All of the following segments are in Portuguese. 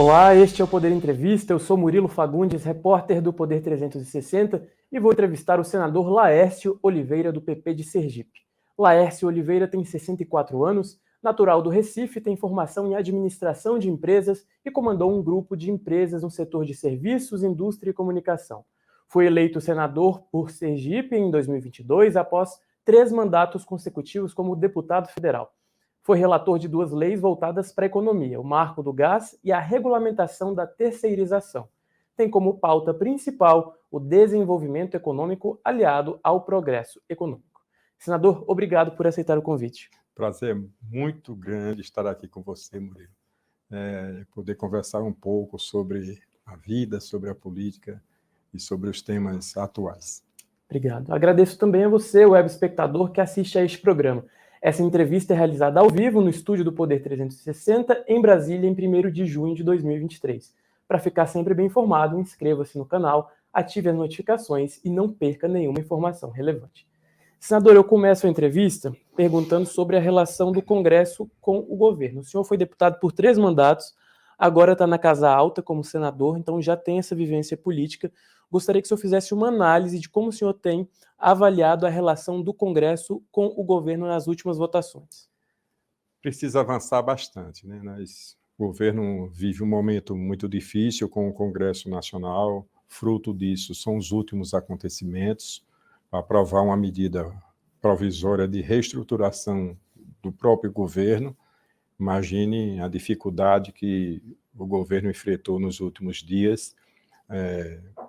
Olá, este é o Poder Entrevista. Eu sou Murilo Fagundes, repórter do Poder 360, e vou entrevistar o senador Laércio Oliveira, do PP de Sergipe. Laércio Oliveira tem 64 anos, natural do Recife, tem formação em administração de empresas e comandou um grupo de empresas no setor de serviços, indústria e comunicação. Foi eleito senador por Sergipe em 2022, após 3 mandatos consecutivos como deputado federal. Foi relator de 2 leis voltadas para a economia, o Marco do Gás e a regulamentação da terceirização. Tem como pauta principal o desenvolvimento econômico aliado ao progresso econômico. Senador, obrigado por aceitar o convite. Prazer muito grande estar aqui com você, Murilo. Poder conversar um pouco sobre a vida, sobre a política e sobre os temas atuais. Obrigado. Agradeço também a você, web espectador, que assiste a este programa. Essa entrevista é realizada ao vivo no estúdio do Poder 360, em Brasília, em 1º de junho de 2023. Para ficar sempre bem informado, inscreva-se no canal, ative as notificações e não perca nenhuma informação relevante. Senador, eu começo a entrevista perguntando sobre a relação do Congresso com o governo. O senhor foi deputado por 3 mandatos, agora está na Casa Alta como senador, então já tem essa vivência política. Gostaria que o senhor fizesse uma análise de como o senhor tem avaliado a relação do Congresso com o governo nas últimas votações. Precisa avançar bastante, né? O governo vive um momento muito difícil com o Congresso Nacional. Fruto disso são os últimos acontecimentos. Aprovar uma medida provisória de reestruturação do próprio governo. Imagine a dificuldade que o governo enfrentou nos últimos dias.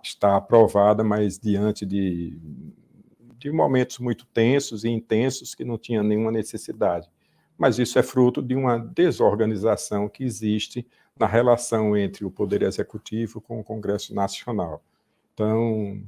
Está aprovada, mas diante de momentos muito tensos e intensos que não tinha nenhuma necessidade. Mas isso é fruto de uma desorganização que existe na relação entre o Poder Executivo com o Congresso Nacional. Então,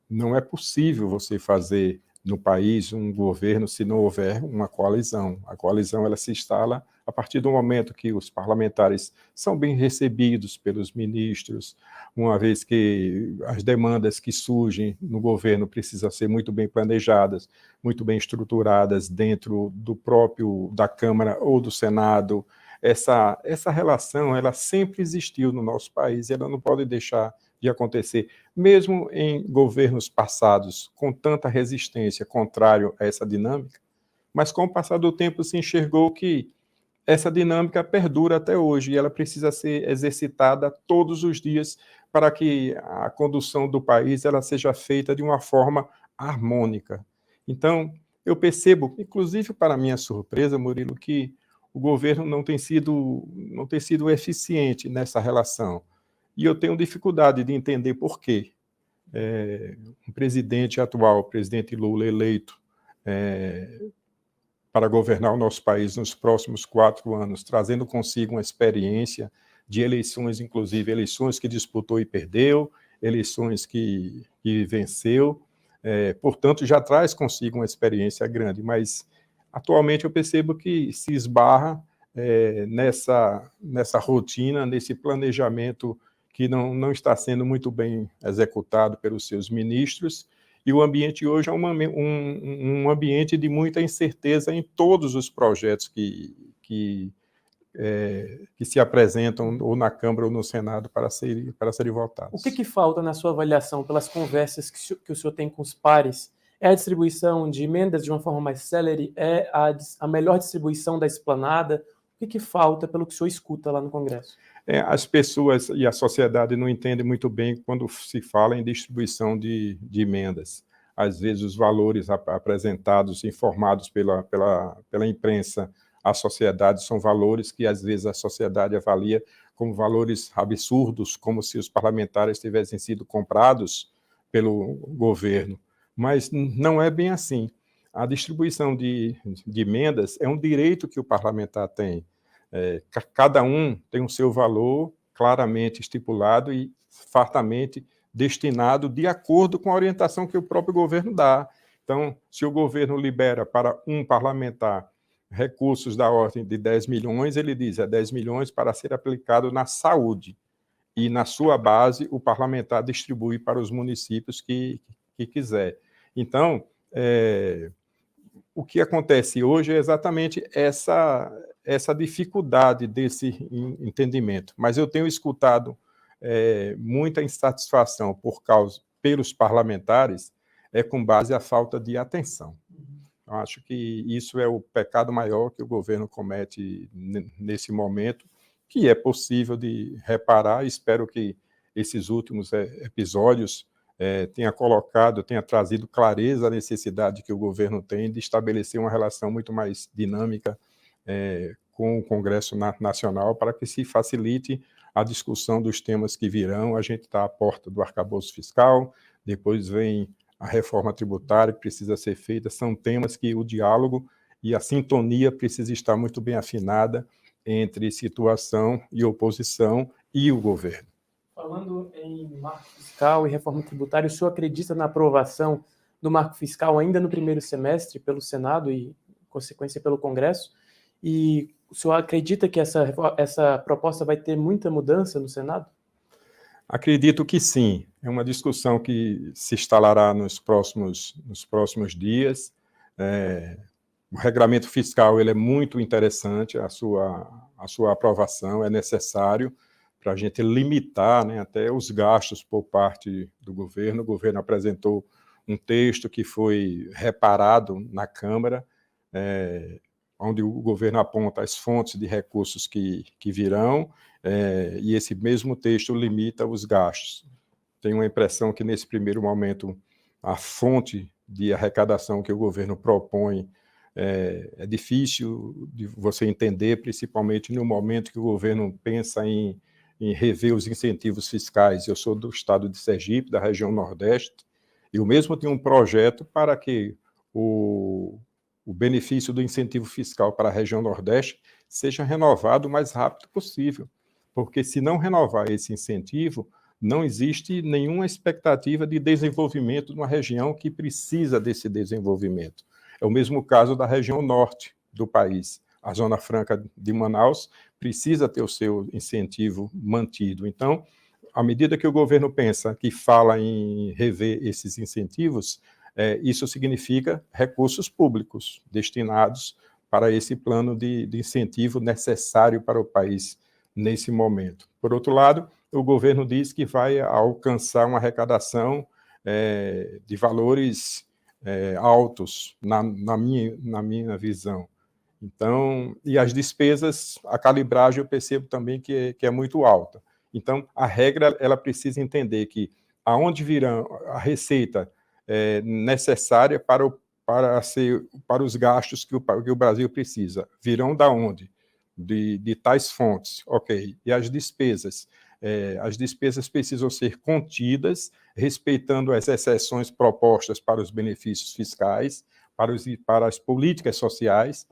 não é possível você fazer no país um governo se não houver uma coalizão. A coalizão ela se instala a partir do momento que os parlamentares são bem recebidos pelos ministros, uma vez que as demandas que surgem no governo precisam ser muito bem planejadas, muito bem estruturadas dentro da Câmara ou do Senado. Essa relação ela sempre existiu no nosso país e ela não pode deixar de acontecer, mesmo em governos passados com tanta resistência contrário a essa dinâmica, mas com o passar do tempo se enxergou que essa dinâmica perdura até hoje e ela precisa ser exercitada todos os dias para que a condução do país ela seja feita de uma forma harmônica. Então, eu percebo, inclusive para minha surpresa, Murilo, que o governo não tem sido eficiente nessa relação. E eu tenho dificuldade de entender por quê. O presidente atual, o presidente Lula, eleito para governar o nosso país nos próximos 4 anos, trazendo consigo uma experiência de eleições, inclusive eleições que disputou e perdeu, eleições que venceu, portanto, já traz consigo uma experiência grande, mas atualmente eu percebo que se esbarra nessa rotina, nesse planejamento que não está sendo muito bem executado pelos seus ministros, e o ambiente hoje é um ambiente de muita incerteza em todos os projetos que se apresentam ou na Câmara ou no Senado para serem votados. O que falta na sua avaliação, pelas conversas que o senhor tem com os pares? É a distribuição de emendas de uma forma mais célere? É a melhor distribuição da esplanada? O que falta pelo que o senhor escuta lá no Congresso? As pessoas e a sociedade não entendem muito bem quando se fala em distribuição de emendas. Às vezes os valores apresentados, informados pela imprensa à sociedade, são valores que às vezes a sociedade avalia como valores absurdos, como se os parlamentares tivessem sido comprados pelo governo. Mas não é bem assim. A distribuição de emendas é um direito que o parlamentar tem. Cada um tem o seu valor claramente estipulado e fartamente destinado de acordo com a orientação que o próprio governo dá. Então, se o governo libera para um parlamentar recursos da ordem de 10 milhões, ele diz 10 milhões para ser aplicado na saúde. E, na sua base, o parlamentar distribui para os municípios que quiser. Então, o que acontece hoje é exatamente essa dificuldade desse entendimento. Mas eu tenho escutado muita insatisfação pelos parlamentares com base à falta de atenção. Eu acho que isso é o pecado maior que o governo comete nesse momento, que é possível de reparar. Espero que esses últimos episódios tenha trazido clareza à necessidade que o governo tem de estabelecer uma relação muito mais dinâmica com o Congresso Nacional, para que se facilite a discussão dos temas que virão. A gente está à porta do arcabouço fiscal, depois vem a reforma tributária que precisa ser feita. São temas que o diálogo e a sintonia precisa estar muito bem afinada entre situação e oposição e o governo. Falando em marco fiscal e reforma tributária, o senhor acredita na aprovação do marco fiscal ainda no primeiro semestre pelo Senado e, em consequência, pelo Congresso? E o senhor acredita que essa proposta vai ter muita mudança no Senado? Acredito que sim. É uma discussão que se instalará nos próximos dias. O regramento fiscal ele é muito interessante, a sua aprovação é necessário para a gente limitar, né, até os gastos por parte do governo. O governo apresentou um texto que foi reparado na Câmara, onde o governo aponta as fontes de recursos que virão, e esse mesmo texto limita os gastos. Tenho a impressão que, nesse primeiro momento, a fonte de arrecadação que o governo propõe é difícil de você entender, principalmente no momento que o governo pensa em rever os incentivos fiscais. Eu sou do estado de Sergipe, da região Nordeste, e eu mesmo tenho um projeto para que o benefício do incentivo fiscal para a região Nordeste seja renovado o mais rápido possível, porque se não renovar esse incentivo, não existe nenhuma expectativa de desenvolvimento numa região que precisa desse desenvolvimento. É o mesmo caso da região norte do país. A Zona Franca de Manaus precisa ter o seu incentivo mantido. Então, à medida que o governo pensa que fala em rever esses incentivos, isso significa recursos públicos destinados para esse plano de incentivo necessário para o país nesse momento. Por outro lado, o governo diz que vai alcançar uma arrecadação de valores altos, na minha visão. Então, e as despesas, a calibragem eu percebo também que é muito alta. Então, a regra, ela precisa entender que aonde virá a receita necessária para os gastos que o Brasil precisa. Virão da onde? De tais fontes, ok. E as despesas? As despesas precisam ser contidas, respeitando as exceções propostas para os benefícios fiscais, para as políticas sociais,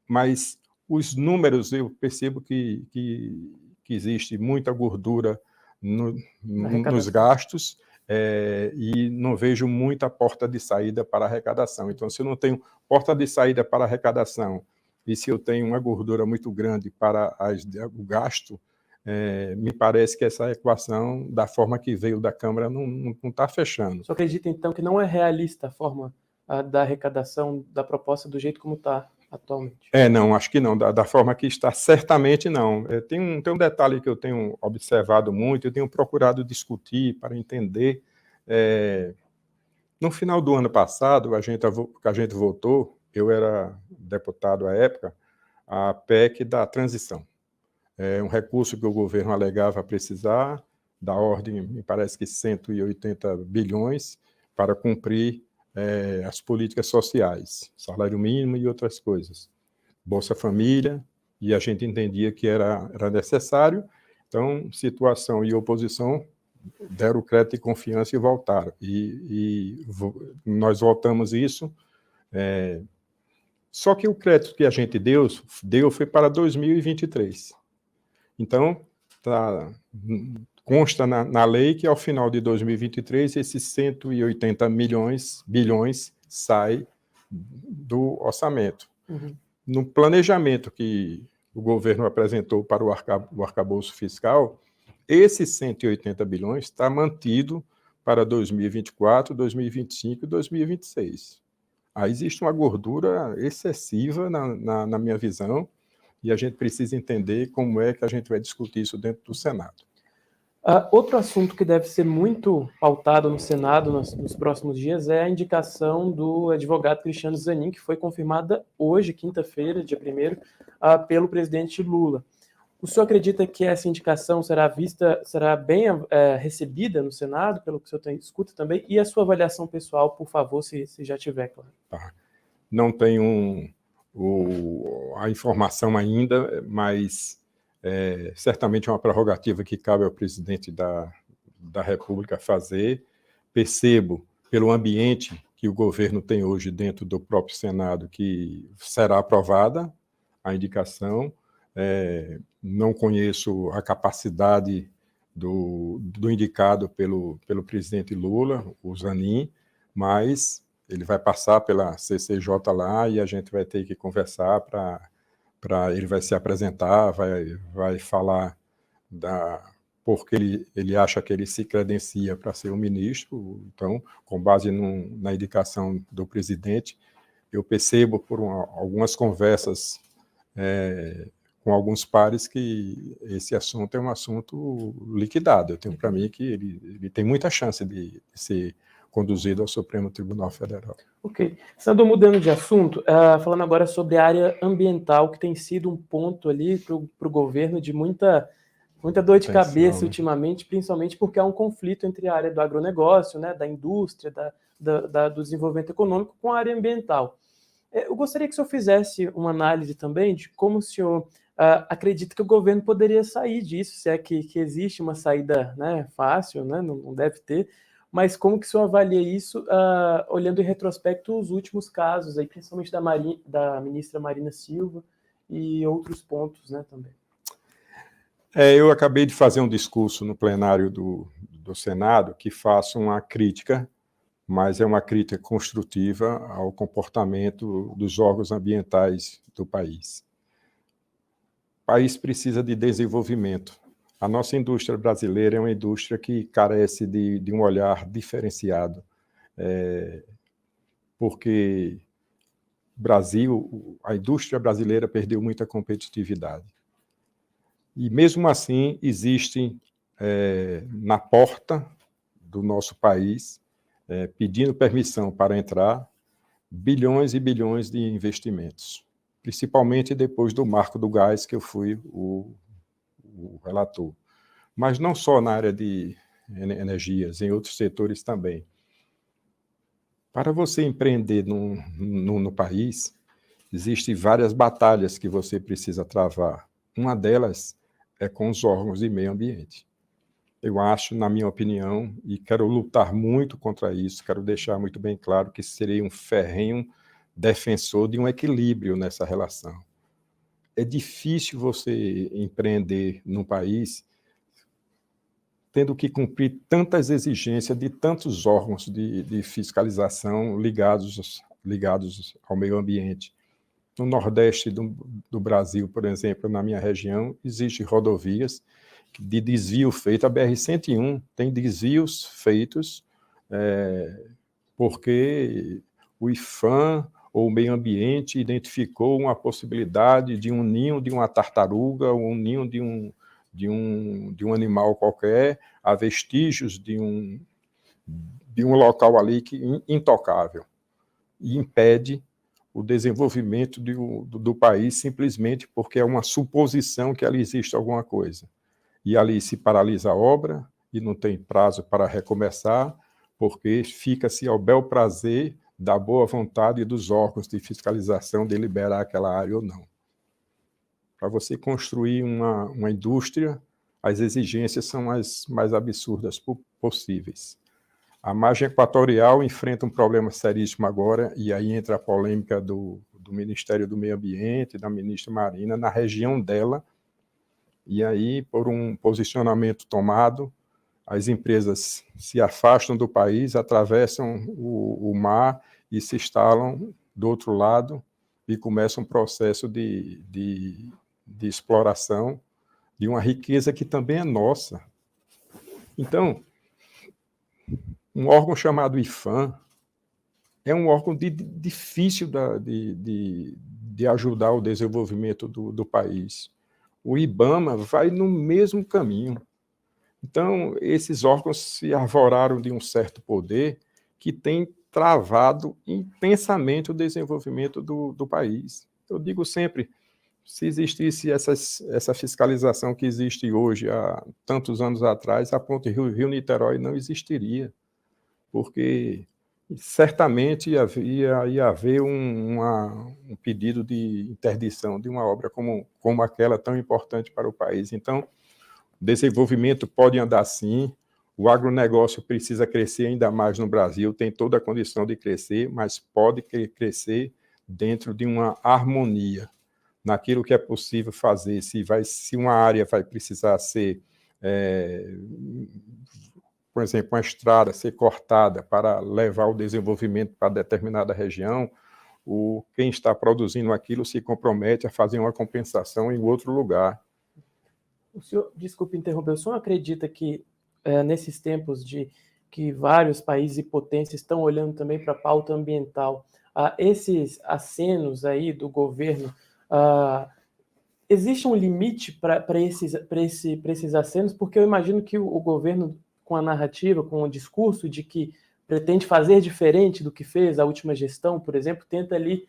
mas os números, eu percebo que existe muita gordura nos gastos, e não vejo muita porta de saída para a arrecadação. Então, se eu não tenho porta de saída para a arrecadação e se eu tenho uma gordura muito grande para o gasto, me parece que essa equação, da forma que veio da Câmara, não está fechando. Você acredita, então, que não é realista a forma da arrecadação da proposta do jeito como está atualmente? Não, acho que não. Da forma que está, certamente não. Tem um detalhe que eu tenho observado muito, eu tenho procurado discutir para entender. No final do ano passado, a gente votou, eu era deputado à época, a PEC da transição. Um recurso que o governo alegava precisar, da ordem, me parece que 180 bilhões, para cumprir as políticas sociais, salário mínimo e outras coisas. Bolsa Família, e a gente entendia que era necessário. Então, situação e oposição deram crédito e confiança e voltaram. Nós votamos isso. Só que o crédito que a gente deu foi para 2023. Então, consta na lei que, ao final de 2023, esses 180 bilhões saem do orçamento. Uhum. No planejamento que o governo apresentou para o arcabouço fiscal, esses 180 bilhões está mantido para 2024, 2025 e 2026. Aí existe uma gordura excessiva na minha visão, e a gente precisa entender como é que a gente vai discutir isso dentro do Senado. Outro assunto que deve ser muito pautado no Senado nos próximos dias é a indicação do advogado Cristiano Zanin, que foi confirmada hoje, quinta-feira, dia 1º, pelo presidente Lula. O senhor acredita que essa indicação será bem recebida no Senado, pelo que o senhor escuta também? E a sua avaliação pessoal, por favor, se já tiver, claro. Tá. Não tenho a informação ainda, mas certamente é uma prerrogativa que cabe ao presidente da República fazer. Percebo, pelo ambiente que o governo tem hoje dentro do próprio Senado, que será aprovada a indicação. Não conheço a capacidade do indicado pelo presidente Lula, o Zanin, mas ele vai passar pela CCJ lá e a gente vai ter que conversar ele vai se apresentar, vai falar porque ele acha que ele se credencia para ser um ministro. Então, com base na indicação do presidente, eu percebo por algumas conversas com alguns pares que esse assunto é um assunto liquidado. Eu tenho para mim que ele tem muita chance de ser conduzido ao Supremo Tribunal Federal. Ok. Senador, mudando de assunto, falando agora sobre a área ambiental, que tem sido um ponto ali para o governo de muita dor de cabeça ultimamente, principalmente porque há um conflito entre a área do agronegócio, né, da indústria, do desenvolvimento econômico com a área ambiental. Eu gostaria que o senhor fizesse uma análise também de como o senhor acredita que o governo poderia sair disso, se é que existe uma saída, né, fácil, né, não deve ter, mas como que o senhor avalia isso, olhando em retrospecto os últimos casos, aí, principalmente da ministra Marina Silva e outros pontos, né, também. Eu acabei de fazer um discurso no plenário do Senado que faço uma crítica, mas é uma crítica construtiva ao comportamento dos órgãos ambientais do país. O país precisa de desenvolvimento. A nossa indústria brasileira é uma indústria que carece de um olhar diferenciado, porque a indústria brasileira perdeu muita competitividade. E, mesmo assim, existem na porta do nosso país, pedindo permissão para entrar, bilhões e bilhões de investimentos, principalmente depois do marco do gás, que eu fui o relator. Mas não só na área de energias, em outros setores também. Para você empreender no país, existem várias batalhas que você precisa travar. Uma delas é com os órgãos de meio ambiente. Eu acho, na minha opinião, e quero lutar muito contra isso, quero deixar muito bem claro que serei um ferrenho defensor de um equilíbrio nessa relação. É difícil você empreender num país tendo que cumprir tantas exigências de tantos órgãos de fiscalização ligados ao meio ambiente. No Nordeste do Brasil, por exemplo, na minha região, existem rodovias de desvio feito. A BR-101 tem desvios feitos porque o IPHAN ou o meio ambiente identificou uma possibilidade de um ninho de uma tartaruga ou um ninho de um animal qualquer, há vestígios de um local ali intocável, e impede o desenvolvimento do país simplesmente porque é uma suposição que ali existe alguma coisa. E ali se paralisa a obra e não tem prazo para recomeçar, porque fica-se ao bel prazer da boa vontade dos órgãos de fiscalização de liberar aquela área ou não. Para você construir uma indústria, as exigências são as mais absurdas possíveis. A margem equatorial enfrenta um problema seríssimo agora, e aí entra a polêmica do Ministério do Meio Ambiente, da ministra Marina, na região dela, e aí, por um posicionamento tomado, as empresas se afastam do país, atravessam o mar e se instalam do outro lado e começa um processo de exploração de uma riqueza que também é nossa. Então, um órgão chamado IPHAN é um órgão difícil de ajudar o desenvolvimento do país. O IBAMA vai no mesmo caminho. Então, esses órgãos se arvoraram de um certo poder que tem travado intensamente o desenvolvimento do país. Eu digo sempre, se existisse essa fiscalização que existe hoje, há tantos anos atrás, a ponte Rio-Niterói não existiria, porque certamente ia haver um pedido de interdição de uma obra como aquela tão importante para o país. Então, o desenvolvimento pode andar sim, o agronegócio precisa crescer ainda mais no Brasil, tem toda a condição de crescer, mas pode crescer dentro de uma harmonia naquilo que é possível fazer. Se uma área vai precisar ser, por exemplo, uma estrada ser cortada para levar o desenvolvimento para determinada região, quem está produzindo aquilo se compromete a fazer uma compensação em outro lugar. O senhor, desculpe interromper, o senhor acredita que nesses tempos de que vários países e potências estão olhando também para a pauta ambiental, esses acenos aí do governo, existe um limite para esses acenos? Porque eu imagino que o governo, com a narrativa, com o discurso de que pretende fazer diferente do que fez a última gestão, por exemplo, tenta ali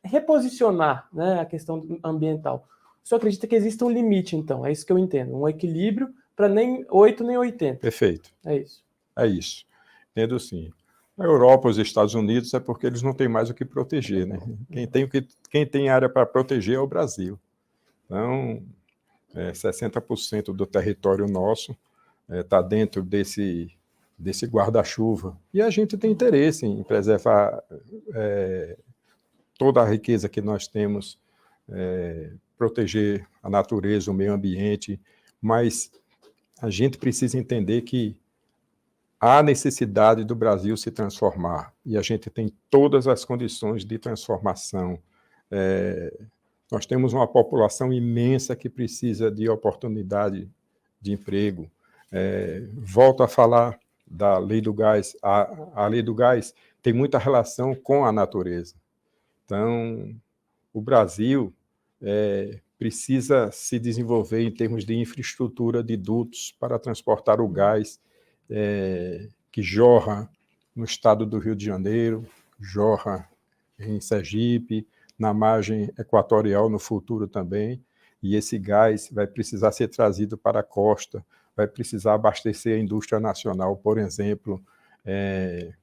reposicionar, né, a questão ambiental. O senhor acredita que existe um limite, então? É isso que eu entendo. Um equilíbrio para nem 8 nem 80. Perfeito. É isso. É isso. Entendo sim. A Europa, os Estados Unidos, é porque eles não têm mais o que proteger, né? Quem tem área para proteger é o Brasil. Então, 60% do território nosso está dentro desse guarda-chuva. E a gente tem interesse em preservar toda a riqueza que nós temos, proteger a natureza, o meio ambiente, mas a gente precisa entender que há necessidade do Brasil se transformar, e a gente tem todas as condições de transformação. Nós temos uma população imensa que precisa de oportunidade de emprego. Volto a falar da lei do gás. A lei do gás tem muita relação com a natureza. Então, o Brasil precisa se desenvolver em termos de infraestrutura de dutos para transportar o gás que jorra no estado do Rio de Janeiro, jorra em Sergipe, na margem equatorial no futuro também, e esse gás vai precisar ser trazido para a costa, vai precisar abastecer a indústria nacional, por exemplo,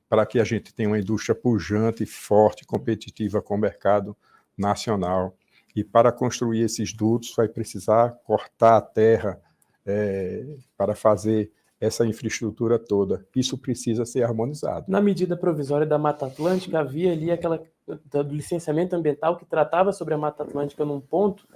para que a gente tenha uma indústria pujante, forte, competitiva com o mercado nacional. E para construir esses dutos vai precisar cortar a terra para fazer essa infraestrutura toda. Isso precisa ser harmonizado. Na medida provisória da Mata Atlântica, havia ali aquela do licenciamento ambiental que tratava sobre a Mata Atlântica num ponto,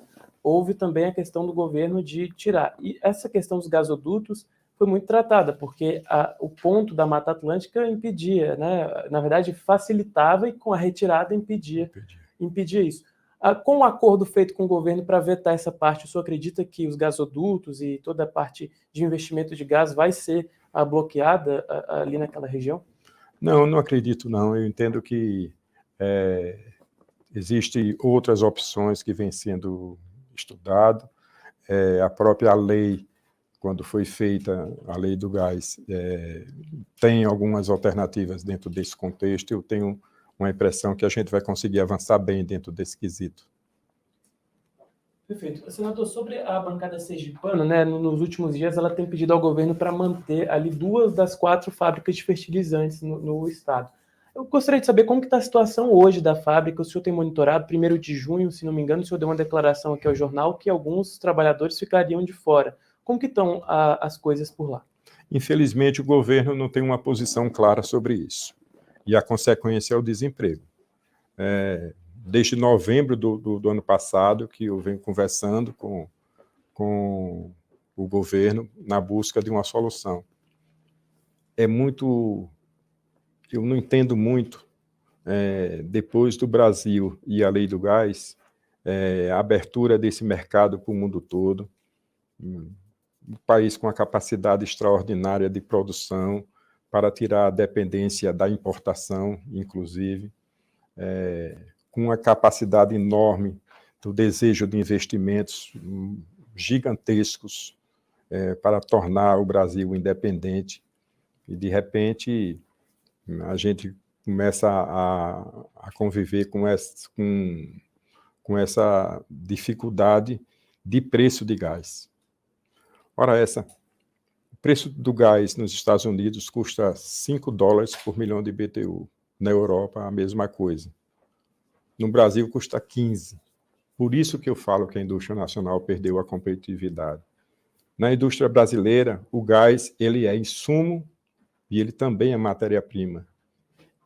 houve também a questão do governo de tirar. E essa questão dos gasodutos foi muito tratada, porque o ponto da Mata Atlântica impedia, né? Na verdade, facilitava, e com a retirada impedia isso. Com o acordo feito com o governo para vetar essa parte, o senhor acredita que os gasodutos e toda a parte de investimento de gás vai ser bloqueada ali naquela região? Não, não acredito não. Eu entendo que existem outras opções que vêm sendo estudadas. A própria lei, quando foi feita a lei do gás, tem algumas alternativas dentro desse contexto. Eu tenho uma impressão que a gente vai conseguir avançar bem dentro desse quesito. Perfeito. Senador, sobre a bancada sergipana, né, nos últimos dias ela tem pedido ao governo para manter ali 2 das 4 fábricas de fertilizantes no estado. Eu gostaria de saber como que está a situação hoje da fábrica. O senhor tem monitorado, 1º de junho, se não me engano, o senhor deu uma declaração aqui ao jornal que alguns trabalhadores ficariam de fora. Como que estão as coisas por lá? Infelizmente, o governo não tem uma posição clara sobre isso. E a consequência é o desemprego. Desde novembro do ano passado, que eu venho conversando com o governo na busca de uma solução. Eu não entendo muito, depois do Brasil e a lei do gás, a abertura desse mercado para o mundo todo, um país com uma capacidade extraordinária de produção, para tirar a dependência da importação, inclusive, com uma capacidade enorme do desejo de investimentos gigantescos para tornar o Brasil independente. E, de repente, a gente começa a conviver com essa dificuldade de preço de gás. Ora, o preço do gás nos Estados Unidos custa $5 por milhão de BTU. Na Europa, a mesma coisa. No Brasil, custa 15. Por isso que eu falo que a indústria nacional perdeu a competitividade. Na indústria brasileira, o gás ele é insumo e ele também é matéria-prima.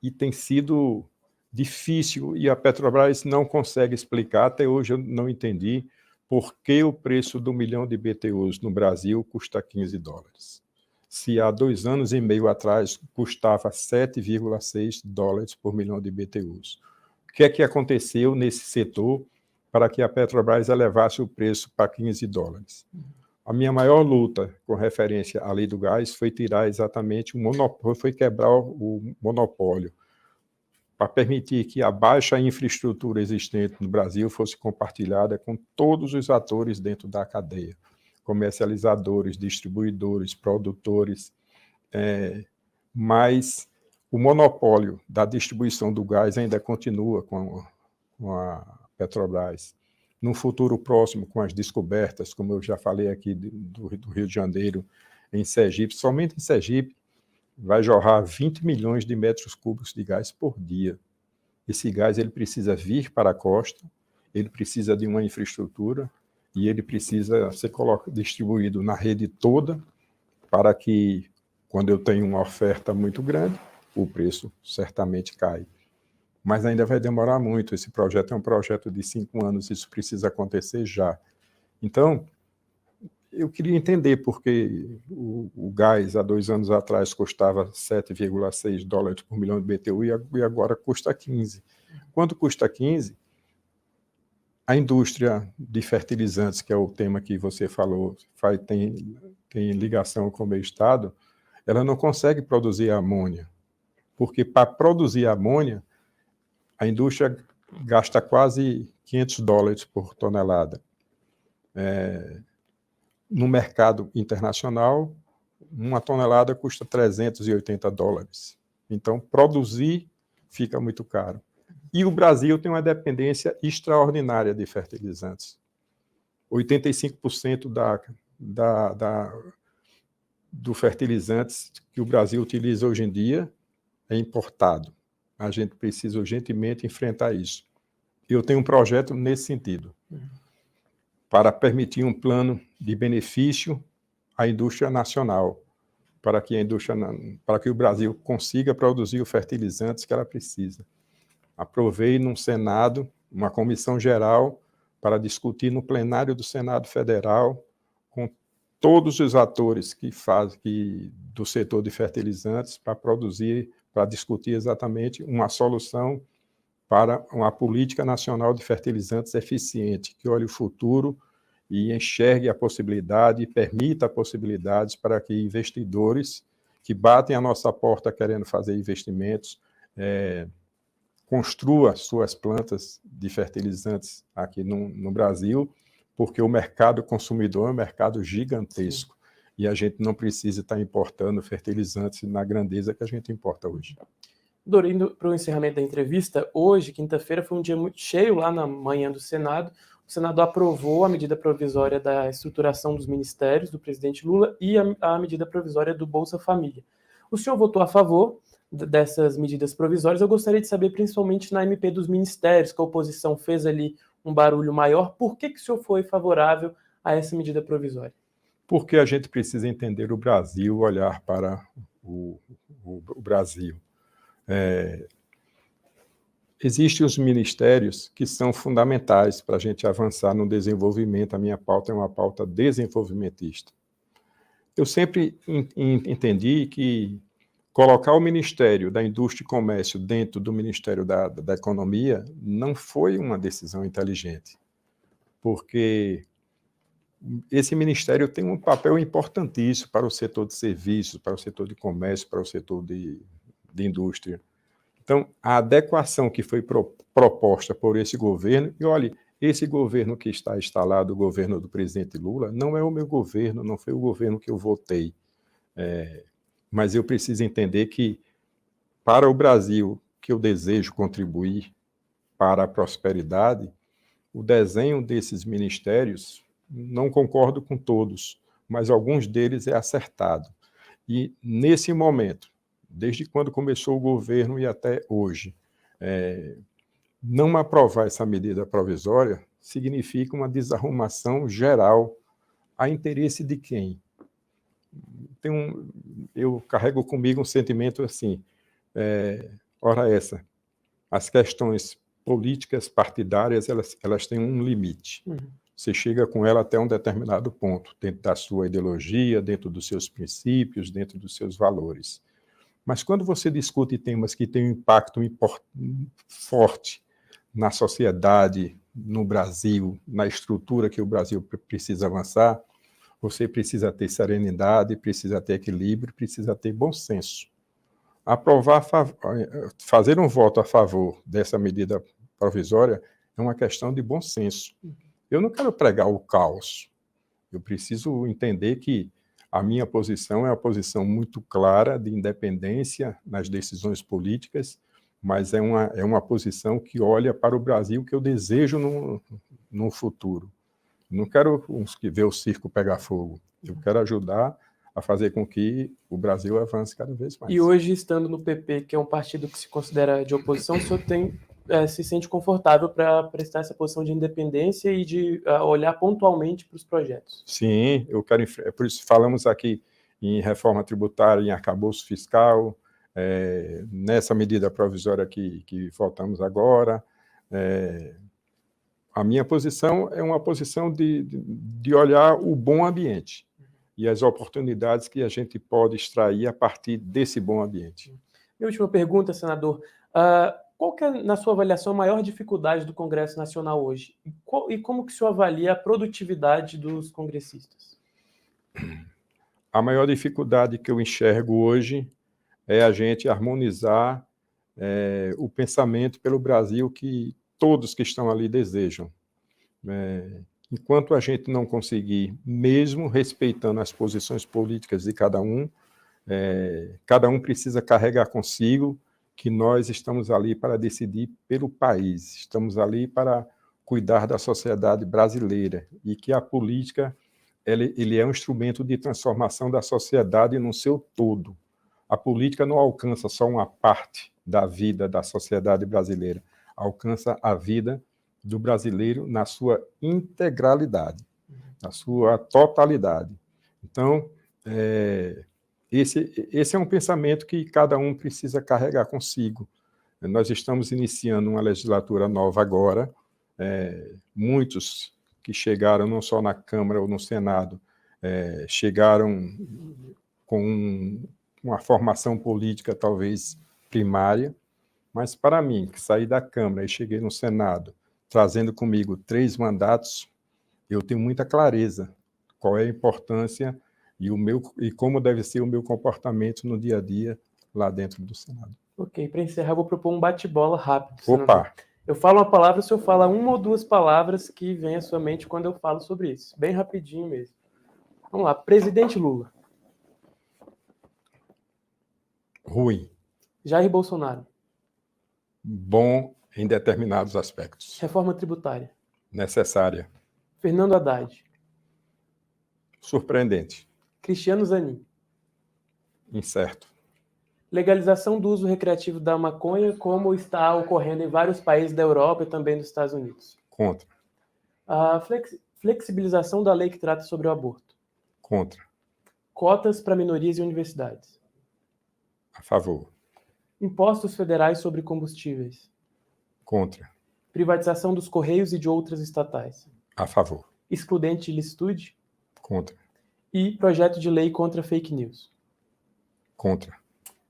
E tem sido difícil, e a Petrobras não consegue explicar, até hoje eu não entendi, por que o preço do milhão de BTUs no Brasil custa $15. Se há 2 anos e meio atrás custava $7,6 por milhão de BTUs. O que é que aconteceu nesse setor para que a Petrobras elevasse o preço para $15? A minha maior luta com referência à lei do gás foi tirar exatamente o monopólio, foi quebrar o monopólio, para permitir que a baixa infraestrutura existente no Brasil fosse compartilhada com todos os atores dentro da cadeia, comercializadores, distribuidores, produtores, mas o monopólio da distribuição do gás ainda continua com a Petrobras. No futuro próximo, com as descobertas, como eu já falei aqui do Rio de Janeiro, em Sergipe, somente em Sergipe, vai jorrar 20 milhões de metros cúbicos de gás por dia. Esse gás ele precisa vir para a costa, ele precisa de uma infraestrutura e ele precisa ser distribuído na rede toda para que, quando eu tenho uma oferta muito grande, o preço certamente cai. Mas ainda vai demorar muito. Esse projeto é um projeto de 5 anos, isso precisa acontecer já. Então, eu queria entender por que o gás, há 2 anos atrás, custava $7,6 por milhão de BTU e agora custa 15. Quando custa 15, a indústria de fertilizantes, que é o tema que você falou, tem ligação com o meu estado, ela não consegue produzir amônia, porque para produzir amônia, a indústria gasta quase $500 por tonelada. No mercado internacional, uma tonelada custa $380. Então, produzir fica muito caro. E o Brasil tem uma dependência extraordinária de fertilizantes. 85% do fertilizantes que o Brasil utiliza hoje em dia é importado. A gente precisa urgentemente enfrentar isso. Eu tenho um projeto nesse sentido, para permitir um plano de benefício à indústria nacional, para que o Brasil consiga produzir os fertilizantes que ela precisa. Aprovei no Senado uma comissão geral para discutir no plenário do Senado Federal com todos os atores do setor de fertilizantes para discutir exatamente uma solução para uma política nacional de fertilizantes eficiente, que olhe o futuro e enxergue a possibilidade e permita possibilidades para que investidores que batem a nossa porta querendo fazer investimentos construa suas plantas de fertilizantes aqui no Brasil, porque o mercado consumidor é um mercado gigantesco. Sim. E a gente não precisa estar importando fertilizantes na grandeza que a gente importa hoje. Indo para o encerramento da entrevista, hoje, quinta-feira, foi um dia muito cheio lá na manhã do Senado. O Senado aprovou a medida provisória da estruturação dos ministérios do presidente Lula e a medida provisória do Bolsa Família. O senhor votou a favor dessas medidas provisórias. Eu gostaria de saber, principalmente na MP dos ministérios, que a oposição fez ali um barulho maior, por que o senhor foi favorável a essa medida provisória? Porque a gente precisa entender o Brasil, olhar para o Brasil. Existem os ministérios que são fundamentais para a gente avançar no desenvolvimento. A minha pauta é uma pauta desenvolvimentista. Eu sempre entendi que colocar o Ministério da Indústria e Comércio dentro do Ministério da Economia não foi uma decisão inteligente, porque esse ministério tem um papel importantíssimo para o setor de serviços, para o setor de comércio, para o setor de indústria. Então, a adequação que foi proposta por esse governo, e olha, esse governo que está instalado, o governo do presidente Lula, não é o meu governo, não foi o governo que eu votei. Mas eu preciso entender que, para o Brasil, que eu desejo contribuir para a prosperidade, o desenho desses ministérios, não concordo com todos, mas alguns deles é acertado. E, nesse momento, desde quando começou o governo e até hoje, não aprovar essa medida provisória significa uma desarrumação geral a interesse de quem? Eu carrego comigo um sentimento assim, ora essa, as questões políticas partidárias, elas têm um limite. Você chega com ela até um determinado ponto, dentro da sua ideologia, dentro dos seus princípios, dentro dos seus valores. Mas quando você discute temas que têm um impacto forte na sociedade, no Brasil, na estrutura que o Brasil precisa avançar, você precisa ter serenidade, precisa ter equilíbrio, precisa ter bom senso. Fazer um voto a favor dessa medida provisória é uma questão de bom senso. Eu não quero pregar o caos. Eu preciso entender que a minha posição é uma posição muito clara de independência nas decisões políticas, mas é uma posição que olha para o Brasil que eu desejo no futuro. Não quero ver o circo pegar fogo. Eu quero ajudar a fazer com que o Brasil avance cada vez mais. E hoje, estando no PP, que é um partido que se considera de oposição, o senhor se sente confortável para prestar essa posição de independência e de olhar pontualmente para os projetos? Sim, eu quero. Por isso falamos aqui em reforma tributária, em arcabouço fiscal, nessa medida provisória que votamos agora. A minha posição é uma posição de olhar o bom ambiente e as oportunidades que a gente pode extrair a partir desse bom ambiente. Minha última pergunta, senador. Qual que é, na sua avaliação, a maior dificuldade do Congresso Nacional hoje? E como que o senhor avalia a produtividade dos congressistas? A maior dificuldade que eu enxergo hoje é a gente harmonizar o pensamento pelo Brasil que todos que estão ali desejam. Enquanto a gente não conseguir, mesmo respeitando as posições políticas de cada um precisa carregar consigo que nós estamos ali para decidir pelo país, estamos ali para cuidar da sociedade brasileira e que a política ele é um instrumento de transformação da sociedade no seu todo. A política não alcança só uma parte da vida da sociedade brasileira, alcança a vida do brasileiro na sua integralidade, na sua totalidade. Então, esse é um pensamento que cada um precisa carregar consigo. Nós estamos iniciando uma legislatura nova agora, muitos que chegaram não só na Câmara ou no Senado, chegaram com uma formação política talvez primária, mas para mim, que saí da Câmara e cheguei no Senado, trazendo comigo 3 mandatos, eu tenho muita clareza qual é a importância e como deve ser o meu comportamento no dia a dia lá dentro do Senado. Ok, para encerrar, eu vou propor um bate-bola rápido. Opa! Senador. Eu falo uma palavra, o senhor fala 1 ou 2 palavras que vêm à sua mente quando eu falo sobre isso. Bem rapidinho mesmo. Vamos lá. Presidente Lula. Ruim. Jair Bolsonaro. Bom em determinados aspectos. Reforma tributária. Necessária. Fernando Haddad. Surpreendente. Cristiano Zanin. Incerto. Legalização do uso recreativo da maconha, como está ocorrendo em vários países da Europa e também dos Estados Unidos. Contra. A flexibilização da lei que trata sobre o aborto. Contra. Cotas para minorias e universidades. A favor. Impostos federais sobre combustíveis. Contra. Privatização dos Correios e de outras estatais. A favor. Excludente de licitude. Contra. E projeto de lei contra fake news. Contra.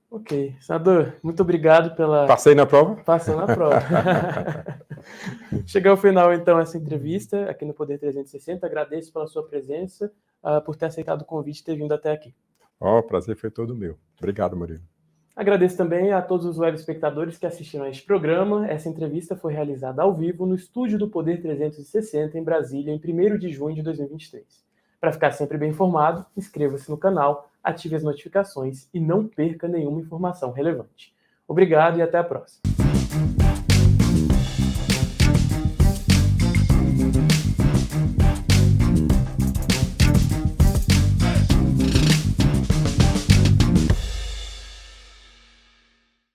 Ok. Senador, muito obrigado pela... Passei na prova? Passou na prova. Chega ao final, então, essa entrevista aqui no Poder 360. Agradeço pela sua presença, por ter aceitado o convite e ter vindo até aqui. O prazer foi todo meu. Obrigado, Murilo. Agradeço também a todos os web espectadores que assistiram a este programa. Essa entrevista foi realizada ao vivo no estúdio do Poder 360 em Brasília, em 1º de junho de 2023. Para ficar sempre bem informado, inscreva-se no canal, ative as notificações e não perca nenhuma informação relevante. Obrigado e até a próxima.